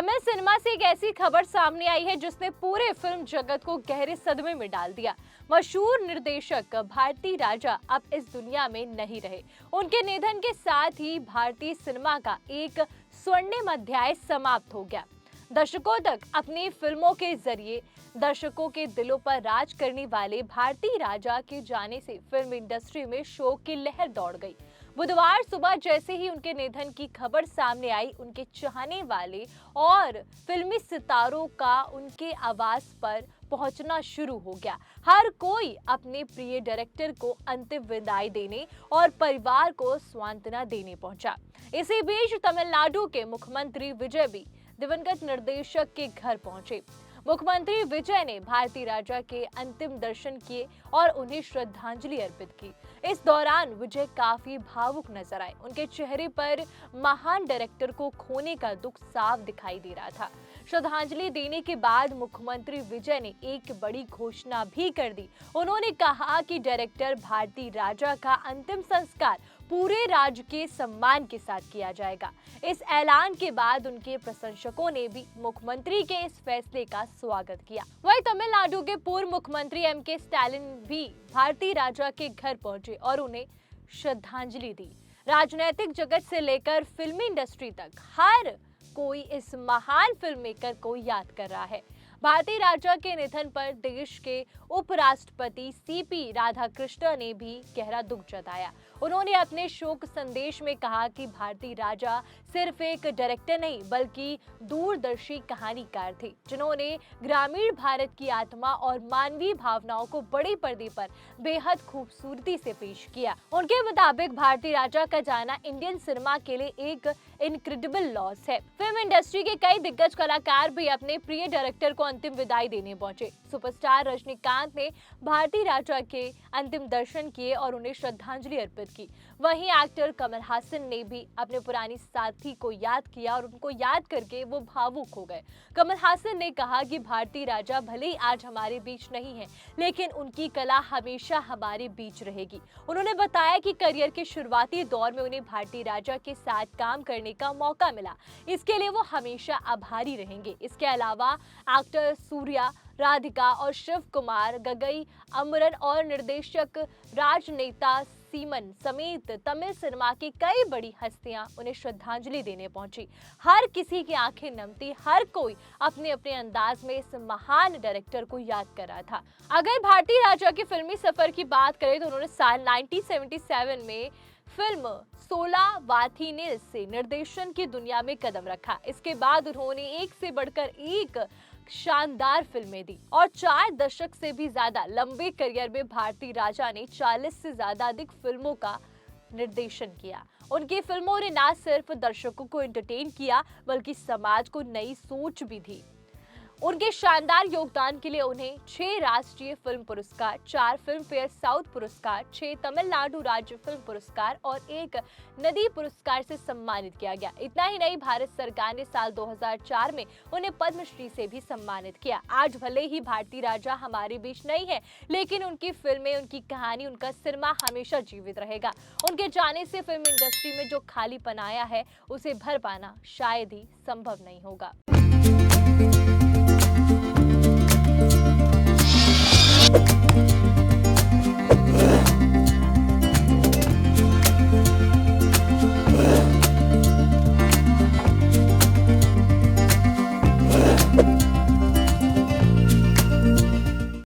Tamil cinema से एक ऐसी खबर सामने आई है जिसने पूरे फिल्म जगत को गहरे सदमे में डाल दिया। मशहूर निर्देशक भारती राजा अब इस दुनिया में नहीं रहे। उनके निधन के साथ ही भारतीय सिनेमा का एक स्वर्णिम अध्याय समाप्त हो गया। दशकों तक अपनी फिल्मों के जरिए दर्शकों के दिलों पर राज करने वाले भारती राजा के जाने से फिल्म इंडस्ट्री में शोक की लहर दौड़ गई। बुधवार सुबह जैसे ही उनके निधन की खबर सामने आई, उनके चाहने वाले और फिल्मी सितारों का उनके आवास पर पहुंचना शुरू हो गया। हर कोई अपने प्रिय डायरेक्टर को अंतिम विदाई देने और परिवार को सांत्वना देने पहुंचा। इसी बीच तमिलनाडु के मुख्यमंत्री विजय भी दिवंगत निर्देशक के घर पहुंचे। मुख्यमंत्री विजय ने भारती राजा के अंतिम दर्शन किए और उन्हें श्रद्धांजलि अर्पित की। इस दौरान विजय काफी भावुक नजर आए। उनके चेहरे पर महान डायरेक्टर को खोने का दुख साफ दिखाई दे रहा था। श्रद्धांजलि देने के बाद मुख्यमंत्री विजय ने एक बड़ी घोषणा भी कर दी। उन्होंने कहा कि डायरेक्टर भारती राजा का अंतिम संस्कार पूरे राजकीय सम्मान के साथ किया जाएगा। इस ऐलान के बाद उनके प्रशंसकों ने भी मुख्यमंत्री के इस फैसले का स्वागत किया। वहीं तमिलनाडु के पूर्व मुख्यमंत्री एम.के. स्टालिन भी भारती राजा के घर पहुंचे और उन्हें श्रद्धांजलि दी। राजनीतिक जगत से लेकर फिल्मी इंडस्ट्री तक हर कोई इस महान फिल्म मेकर को याद कर रहा है। भारती राजा के निधन पर देश के उपराष्ट्रपति सीपी राधाकृष्णन ने भी गहरा दुख जताया। उन्होंने अपने शोक संदेश में कहा कि भारती राजा सिर्फ एक डायरेक्टर नहीं बल्कि दूरदर्शी कहानीकार थे, जिन्होंने ग्रामीण भारत की आत्मा और मानवीय भावनाओं को बड़े पर्दे पर बेहद खूबसूरती से पेश किया। उनके मुताबिक भारती राजा का जाना इंडियन सिनेमा के लिए एक इनक्रेडिबल लॉस है। फिल्म इंडस्ट्री के कई दिग्गज कलाकार भी अपने प्रिय डायरेक्टर को अंतिम विदाई देने पहुंचे। सुपरस्टार रजनीकांत ने भारती राजा के अंतिम दर्शन किए और उन्हें श्रद्धांजलि अर्पित की। वहीं एक्टर कमल हासन ने भी अपने पुरानी साथी को याद किया और उनको याद करके वो भावुक हो गए। कमल हासन ने कहा कि भारती राजा भले ही आज हमारे बीच नहीं है, लेकिन उनकी कला हमेशा हमारे बीच रहेगी। उन्होंने बताया कि करियर के शुरुआती दौर में उन्हें भारती राजा के साथ काम करने का मौका मिला। इसके लिए वो हमेशा आभारी रहेंगे। इसके अलावा एक्टर सूर्या, राधिका और शिव कुमार, गगई अमरन और निर्देशक राजनेता सीमन समेत तमिल सिनेमा की कई बड़ी हस्तियां उन्हें श्रद्धांजलि देने पहुंची। हर किसी की आंखें नम थी, हर कोई अपने अपने अंदाज में इस महान डायरेक्टर को याद कर रहा था। अगर भारती राजा के फिल्मी सफर की बात करें तो उन्होंने साल 1977 में फिल्म 16 वाथिनिल से निर्देशन की दुनिया में कदम रखा। इसके बाद उन्होंने एक से बढ़कर एक शानदार फिल्में दी और 4 दशक से भी ज्यादा लंबे करियर में भारती राजा ने 40 से ज्यादा अधिक फिल्मों का निर्देशन किया। उनकी फिल्मों ने न सिर्फ दर्शकों को एंटरटेन किया बल्कि समाज को नई सोच भी दी। उनके शानदार योगदान के लिए उन्हें 6 राष्ट्रीय फिल्म पुरस्कार, 4 फिल्म फेयर साउथ पुरस्कार, 6 तमिलनाडु राज्य फिल्म पुरस्कार और 1 नदी पुरस्कार से सम्मानित किया गया। इतना ही नहीं, भारत सरकार ने साल 2004 में उन्हें पद्मश्री से भी सम्मानित किया। आज भले ही भारती राजा हमारे बीच नहीं है, लेकिन उनकी फिल्में, उनकी कहानी, उनका सिनेमा हमेशा जीवित रहेगा। उनके जाने से फिल्म इंडस्ट्री में जो खालीपन आया है, उसे भर पाना शायद ही संभव नहीं होगा।